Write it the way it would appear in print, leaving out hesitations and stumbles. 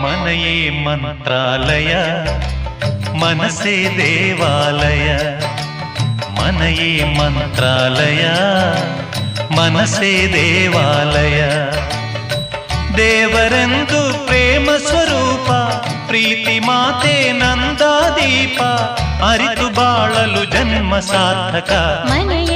ಮನೆಯೇ ಮಂತ್ರಾಲಯ ಮನಸೇ ದೇವಾಲಯ ಮನೆಯೇ ಮಂತ್ರಾಲಯ ಮನಸೇ ದೇವಾಲಯ ದೇವರೆಂದು ಪ್ರೇಮ ಸ್ವರೂಪ ಪ್ರೀತಿ ಮಾತೆ ನಂದಾದೀಪ ಅರಿತು ಬಾಳಲು ಜನ್ಮ ಸಾರ್ಥಕ ಮನೆಯ